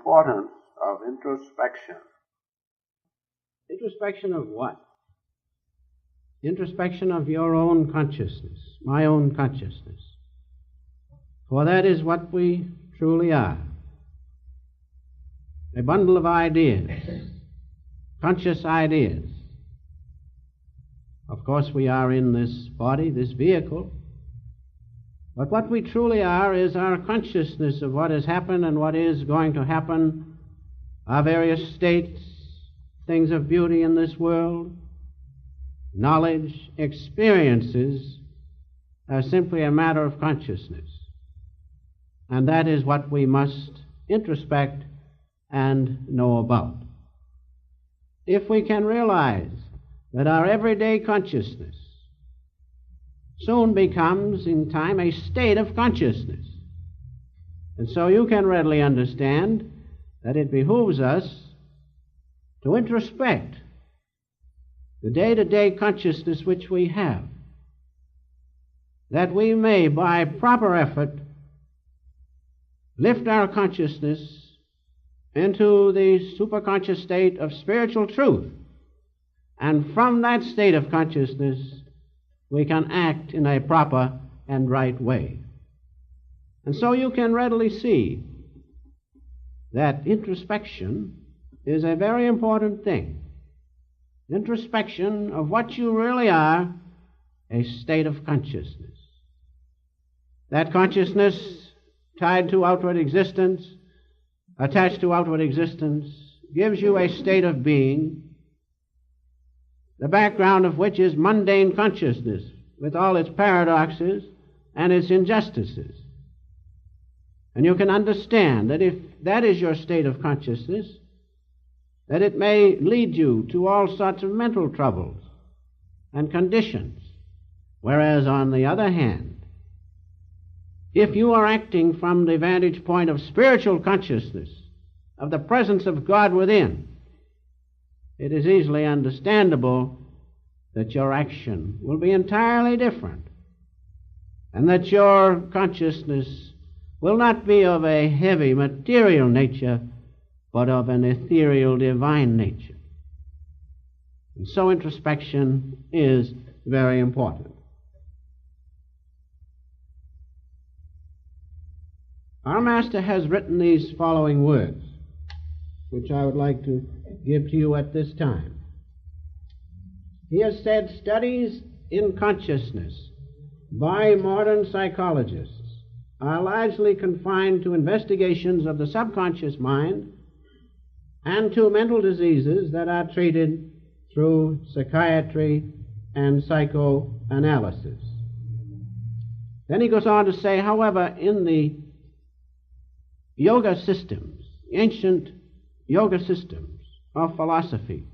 importance of introspection. Introspection of what? Introspection of your own consciousness, my own consciousness. For that is what we truly are. A bundle of ideas, conscious ideas. Of course, we are in this body, this vehicle, but what we truly are is our consciousness of what has happened and what is going to happen, our various states, things of beauty in this world, knowledge, experiences are simply a matter of consciousness. And that is what we must introspect and know about. If we can realize that our everyday consciousness soon becomes, in time, a state of consciousness, and so you can readily understand that it behooves us to introspect the day-to-day consciousness which we have, that we may, by proper effort, lift our consciousness into the superconscious state of spiritual truth. And from that state of consciousness, we can act in a proper and right way. And so you can readily see that introspection is a very important thing. Introspection of what you really are, a state of consciousness. That consciousness tied to outward existence, attached to outward existence, gives you a state of being, the background of which is mundane consciousness, with all its paradoxes and its injustices. And you can understand that if that is your state of consciousness, that it may lead you to all sorts of mental troubles and conditions. Whereas, on the other hand, if you are acting from the vantage point of spiritual consciousness, of the presence of God within, it is easily understandable that your action will be entirely different, and that your consciousness will not be of a heavy material nature, but of an ethereal divine nature. And so introspection is very important. Our Master has written these following words, which I would like to give to you at this time. He has said, studies in consciousness by modern psychologists are largely confined to investigations of the subconscious mind and to mental diseases that are treated through psychiatry and psychoanalysis. Then he goes on to say, however, in the yoga systems, ancient yoga systems of philosophy,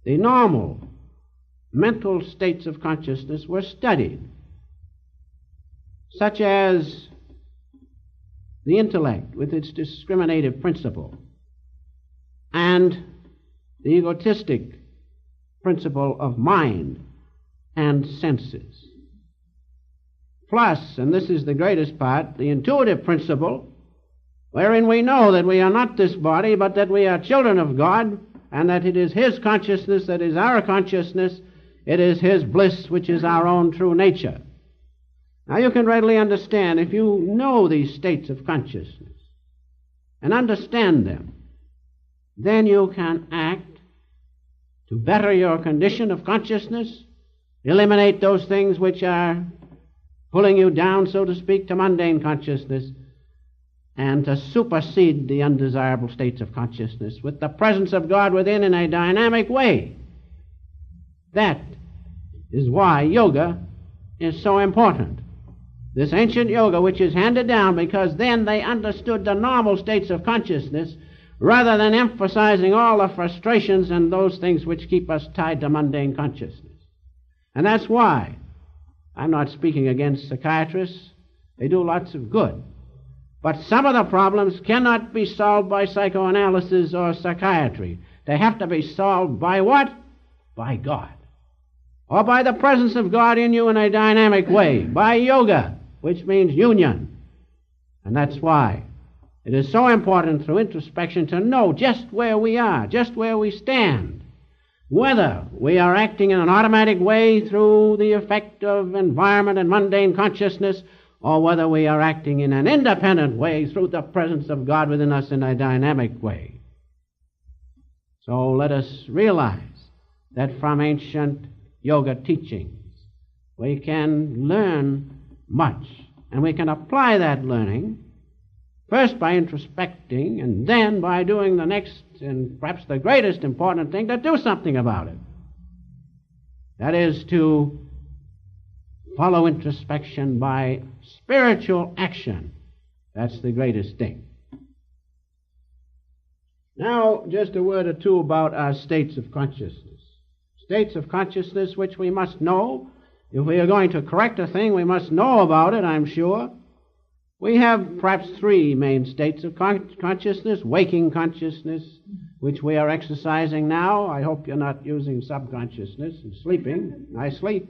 the normal mental states of consciousness were studied, such as the intellect with its discriminative principle and the egotistic principle of mind and senses. Plus, and this is the greatest part, the intuitive principle, wherein we know that we are not this body, but that we are children of God, and that it is His consciousness that is our consciousness, it is His bliss which is our own true nature. Now you can readily understand, if you know these states of consciousness and understand them, then you can act to better your condition of consciousness, eliminate those things which are pulling you down, so to speak, to mundane consciousness, and to supersede the undesirable states of consciousness with the presence of God within in a dynamic way. That is why yoga is so important. This ancient yoga, which is handed down because then they understood the normal states of consciousness rather than emphasizing all the frustrations and those things which keep us tied to mundane consciousness. And that's why I'm not speaking against psychiatrists. They do lots of good. But some of the problems cannot be solved by psychoanalysis or psychiatry. They have to be solved by what? By God. Or by the presence of God in you in a dynamic way. By yoga, which means union. And that's why It is so important through introspection to know just where we are, just where we stand, whether we are acting in an automatic way through the effect of environment and mundane consciousness, or whether we are acting in an independent way through the presence of God within us in a dynamic way. So let us realize that from ancient yoga teachings we can learn much, and we can apply that learning first by introspecting, and then by doing the next and perhaps the greatest important thing, to do something about it. That is to follow introspection by spiritual action. That's the greatest thing. Now, just a word or two about our states of consciousness. States of consciousness which we must know. If we are going to correct a thing, we must know about it, I'm sure. We have perhaps three main states of consciousness. Waking consciousness, which we are exercising now. I hope you're not using subconsciousness and sleeping. I sleep.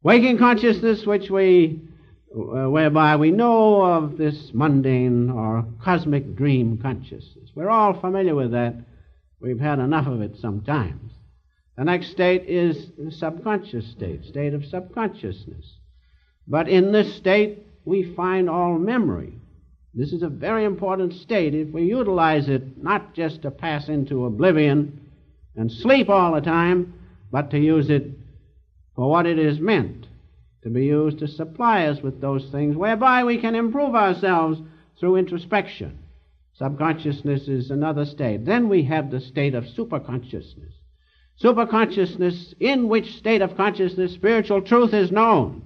Waking consciousness, which whereby we know of this mundane or cosmic dream consciousness. We're all familiar with that. We've had enough of it sometimes. The next state is the subconscious state of subconsciousness. But in this state, we find all memory. This is a very important state if we utilize it not just to pass into oblivion and sleep all the time, but to use it for what it is meant, to be used to supply us with those things whereby we can improve ourselves through introspection. Subconsciousness is another state. Then we have the state of superconsciousness. Superconsciousness, in which state of consciousness spiritual truth is known,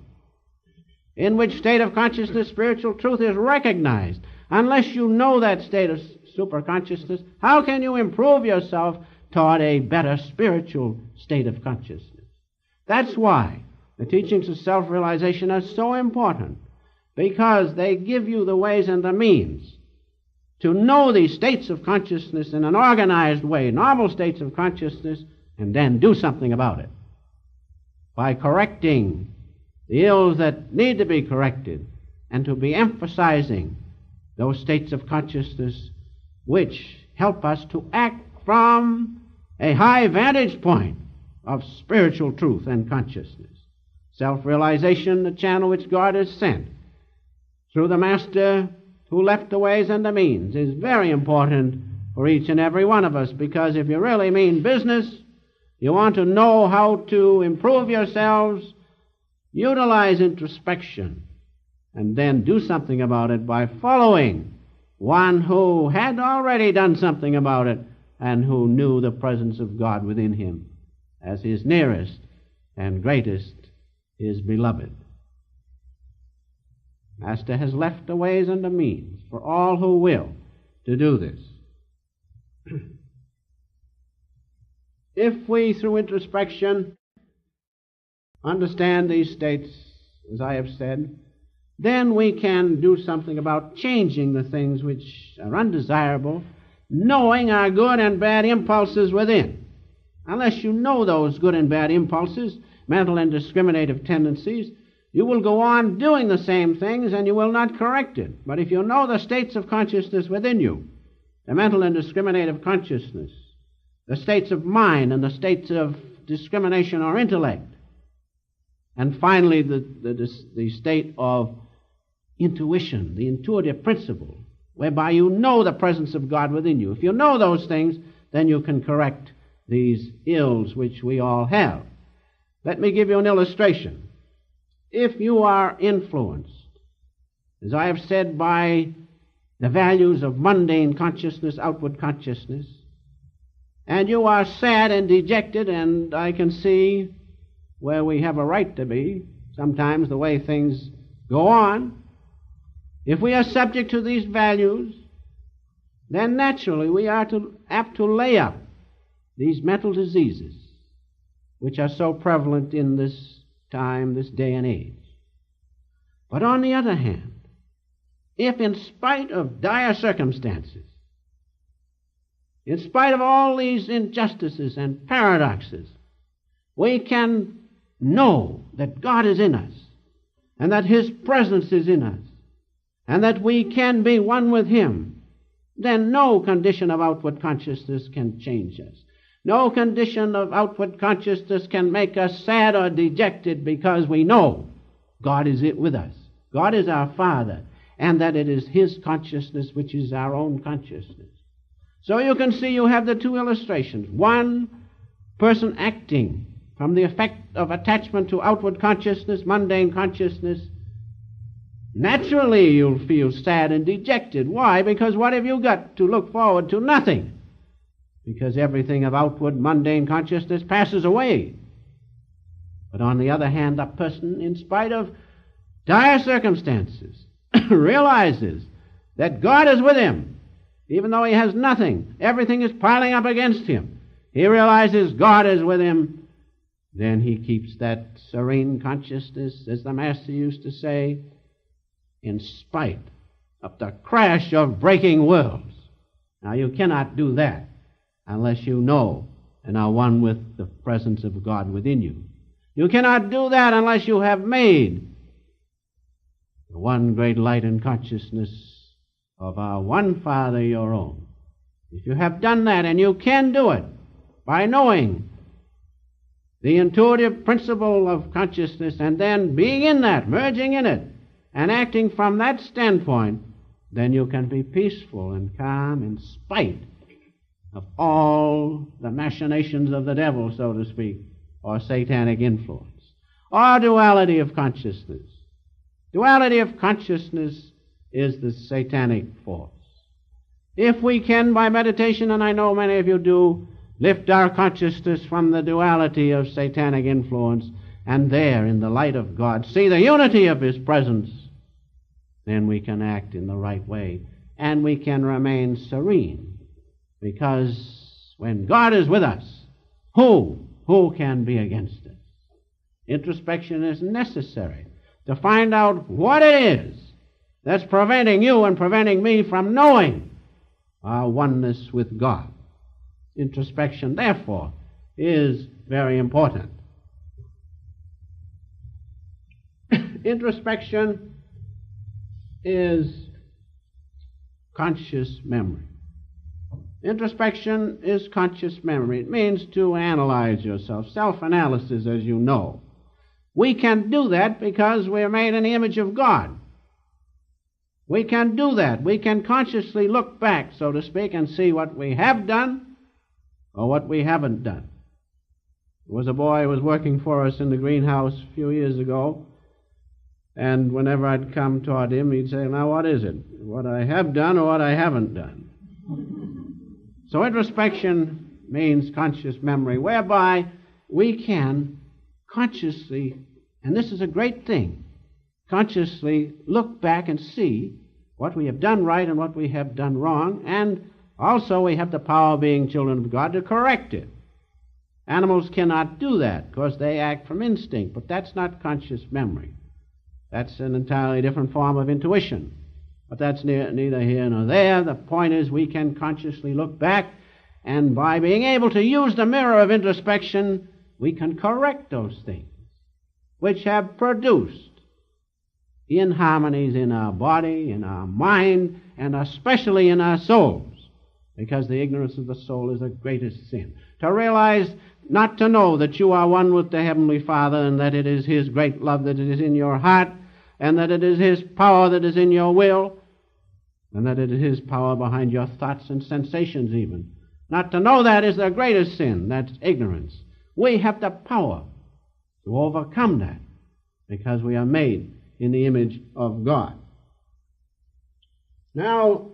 in which state of consciousness spiritual truth is recognized. Unless you know that state of superconsciousness, how can you improve yourself toward a better spiritual state of consciousness? That's why the teachings of self-realization are so important, because they give you the ways and the means to know these states of consciousness in an organized way, normal states of consciousness, and then do something about it by correcting the ills that need to be corrected, and to be emphasizing those states of consciousness which help us to act from a high vantage point of spiritual truth and consciousness. Self-realization, the channel which God has sent through the Master who left the ways and the means, is very important for each and every one of us, because if you really mean business, you want to know how to improve yourselves, utilize introspection, and then do something about it by following one who had already done something about it and who knew the presence of God within him as his nearest and greatest, his beloved. Master has left the ways and the means for all who will to do this. If we, through introspection, understand these states, as I have said, then we can do something about changing the things which are undesirable, knowing our good and bad impulses within. Unless you know those good and bad impulses, mental and discriminative tendencies, you will go on doing the same things and you will not correct it. But if you know the states of consciousness within you, the mental and discriminative consciousness, the states of mind and the states of discrimination or intellect, and finally the state of intuition, the intuitive principle, whereby you know the presence of God within you. If you know those things, then you can correct these ills which we all have. Let me give you an illustration. If you are influenced, as I have said, by the values of mundane consciousness, outward consciousness, and you are sad and dejected, and I can see where we have a right to be, sometimes the way things go on, if we are subject to these values, then naturally we are apt to lay up these mental diseases which are so prevalent in this time, this day and age. But on the other hand, if in spite of dire circumstances, in spite of all these injustices and paradoxes, we can know that God is in us and that His presence is in us, and that we can be one with Him, then no condition of outward consciousness can change us. No condition of outward consciousness can make us sad or dejected, because we know God is with us. God is our Father, and that it is His consciousness which is our own consciousness. So you can see you have the two illustrations. One person acting from the effect of attachment to outward consciousness, mundane consciousness. Naturally you'll feel sad and dejected. Why? Because what have you got to look forward to? Nothing. Because everything of outward mundane consciousness passes away. But on the other hand, a person, in spite of dire circumstances, realizes that God is with him, even though he has nothing. Everything is piling up against him. He realizes God is with him. Then he keeps that serene consciousness, as the Master used to say, in spite of the crash of breaking worlds. Now, you cannot do that unless you know and are one with the presence of God within you. You cannot do that unless you have made the one great light and consciousness of our one Father your own. If you have done that, and you can do it by knowing the intuitive principle of consciousness and then being in that, merging in it, and acting from that standpoint, then you can be peaceful and calm in spite of all the machinations of the devil, so to speak, or satanic influence, or duality of consciousness. Duality of consciousness is the satanic force. If we can, by meditation, and I know many of you do, lift our consciousness from the duality of satanic influence, and there, in the light of God, see the unity of His presence, then we can act in the right way, and we can remain serene. Because when God is with us, who can be against us? Introspection is necessary to find out what it is that's preventing you and preventing me from knowing our oneness with God. Introspection, therefore, is very important. Introspection is conscious memory. Introspection is conscious memory. It means to analyze yourself, self-analysis, as you know. We can do that because we are made in the image of God. We can do that. We can consciously look back, so to speak, and see what we have done or what we haven't done. There was a boy who was working for us in the greenhouse a few years ago, and whenever I'd come toward him, he'd say, "Now, what is it? What I have done or what I haven't done?" So introspection means conscious memory, whereby we can consciously, and this is a great thing, consciously look back and see what we have done right and what we have done wrong, and also we have the power, being children of God, to correct it. Animals cannot do that because they act from instinct, but that's not conscious memory. That's an entirely different form of intuition. But that's neither here nor there. The point is we can consciously look back, and by being able to use the mirror of introspection, we can correct those things which have produced inharmonies in our body, in our mind, and especially in our souls, because the ignorance of the soul is the greatest sin. To realize, not to know that you are one with the Heavenly Father, and that it is His great love that is in your heart, and that it is His power that is in your will, and that it is His power behind your thoughts and sensations even. Not to know that is the greatest sin. That's ignorance. We have the power to overcome that because we are made in the image of God. Now,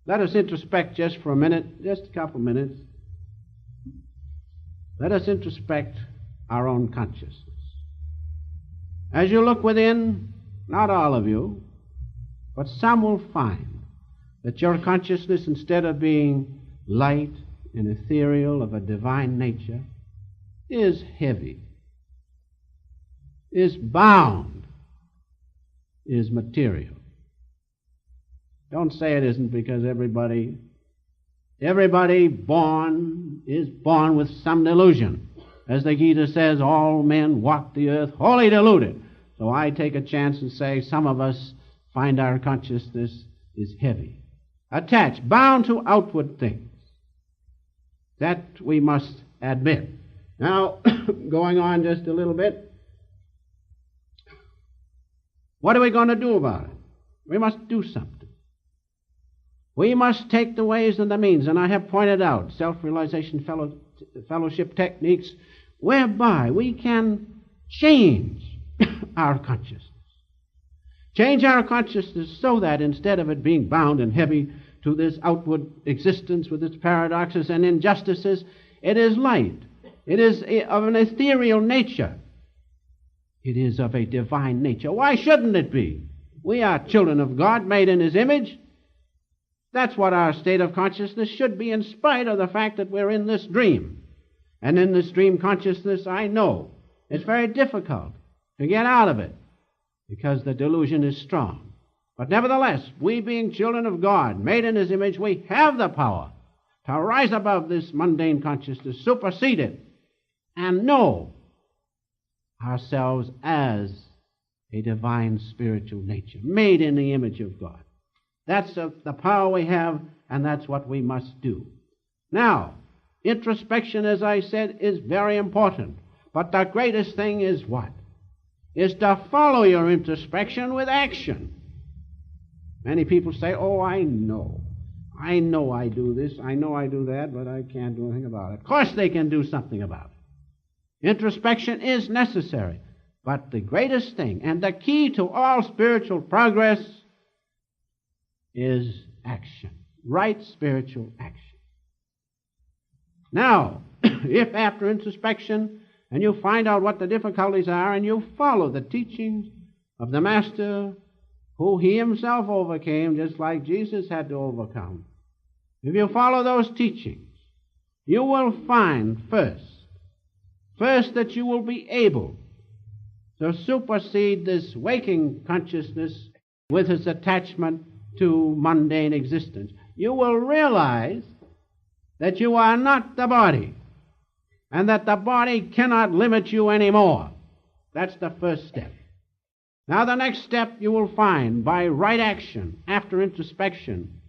let us introspect just for a minute, just a couple minutes. Let us introspect our own consciousness. As you look within, not all of you, but some will find that your consciousness, instead of being light and ethereal of a divine nature, is heavy, is bound, is material. Don't say it isn't, because everybody born is born with some delusion. As the Gita says, all men walk the earth wholly deluded. So I take a chance and say some of us find our consciousness is heavy, attached, bound to outward things. That we must admit. Now, going on just a little bit, what are we going to do about it? We must do something. We must take the ways and the means, and I have pointed out self-realization fellowship techniques whereby we can change our consciousness. Change our consciousness so that instead of it being bound and heavy to this outward existence with its paradoxes and injustices, it is light. It is of an ethereal nature. It is of a divine nature. Why shouldn't it be? We are children of God, made in His image. That's what our state of consciousness should be, in spite of the fact that we're in this dream. And in this dream consciousness, I know it's very difficult to get out of it because the delusion is strong. But nevertheless, we being children of God, made in His image, we have the power to rise above this mundane consciousness, supersede it, and know ourselves as a divine spiritual nature, made in the image of God. That's the power we have, and that's what we must do. Now, introspection, as I said, is very important. But the greatest thing is what? Is to follow your introspection with action. Many people say, oh, I know I do this, I know I do that, but I can't do anything about it. Of course they can do something about it. Introspection is necessary. But the greatest thing, and the key to all spiritual progress, is action. Right spiritual action. Now, if after introspection, and you find out what the difficulties are, and you follow the teachings of the Master, who He Himself overcame, just like Jesus had to overcome, if you follow those teachings, you will find first that you will be able to supersede this waking consciousness with its attachment to mundane existence. You will realize that you are not the body, and that the body cannot limit you anymore. That's the first step. Now the next step you will find by right action after introspection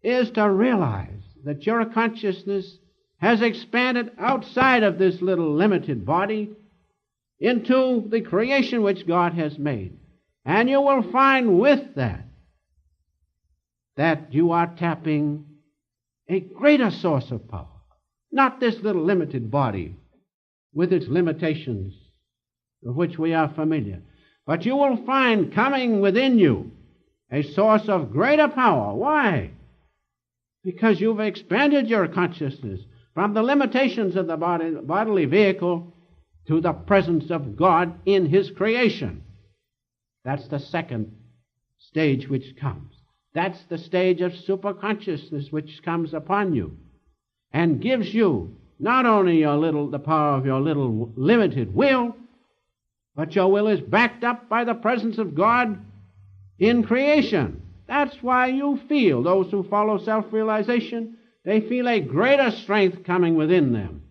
is to realize that your consciousness has expanded outside of this little limited body into the creation which God has made. And you will find with that you are tapping a greater source of power. Not this little limited body with its limitations of which we are familiar. But you will find coming within you a source of greater power. Why? Because you've expanded your consciousness from the limitations of the bodily vehicle to the presence of God in His creation. That's the second stage which comes. That's the stage of superconsciousness which comes upon you and gives you not only the power of your little limited will, but your will is backed up by the presence of God in creation. That's why you feel, those who follow self-realization, they feel a greater strength coming within them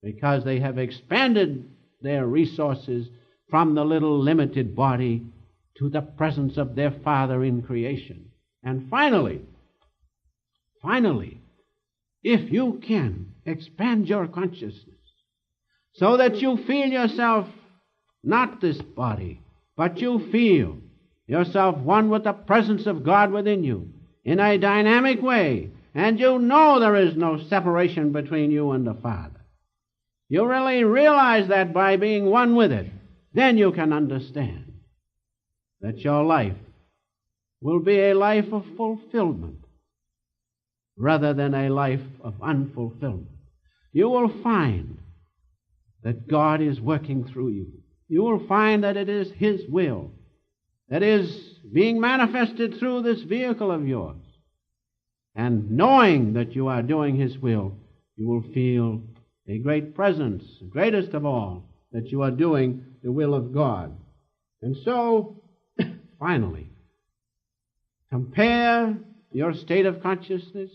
because they have expanded their resources from the little limited body to the presence of their Father in creation. And finally, if you can expand your consciousness so that you feel yourself not this body, but you feel yourself one with the presence of God within you in a dynamic way, and you know there is no separation between you and the Father. You really realize that by being one with it, then you can understand that your life will be a life of fulfillment rather than a life of unfulfillment. You will find that God is working through you. You will find that it is His will that is being manifested through this vehicle of yours. And knowing that you are doing His will, you will feel a great presence, greatest of all, that you are doing the will of God. And so, finally, compare your state of consciousness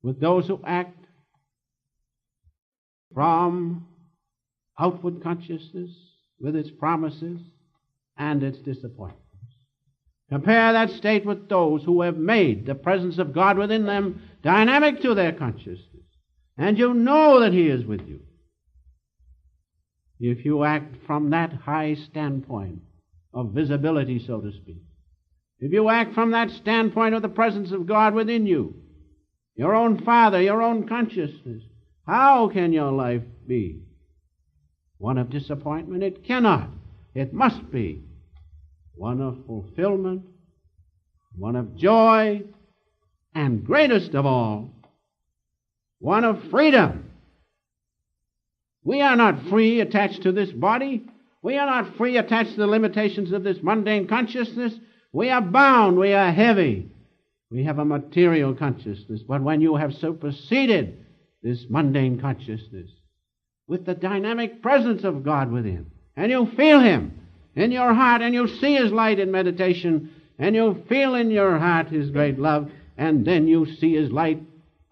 with those who act from outward consciousness with its promises and its disappointments. Compare that state with those who have made the presence of God within them dynamic to their consciousness. And you know that He is with you. If you act from that high standpoint of visibility, so to speak, if you act from that standpoint of the presence of God within you, your own Father, your own consciousness, how can your life be one of disappointment? It cannot. It must be one of fulfillment, one of joy, and greatest of all, one of freedom. We are not free attached to this body. We are not free attached to the limitations of this mundane consciousness. We are bound. We are heavy. We have a material consciousness. But when you have superseded this mundane consciousness with the dynamic presence of God within, and you feel Him in your heart, and you see His light in meditation, and you feel in your heart His great love, and then you see His light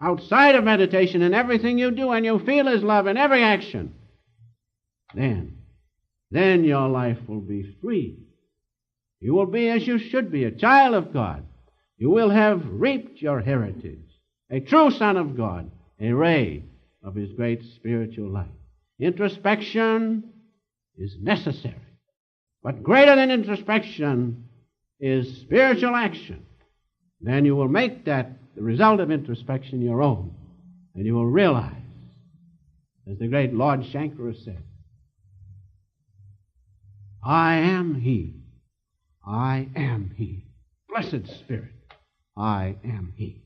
outside of meditation in everything you do, and you feel His love in every action, then your life will be free. You will be as you should be, a child of God. You will have reaped your heritage, a true son of God, a ray of His great spiritual light. Introspection is necessary. But greater than introspection is spiritual action. Then you will make that, the result of introspection, your own. And you will realize, as the great Lord Shankara said, I am He. I am He. Blessed Spirit, I am He.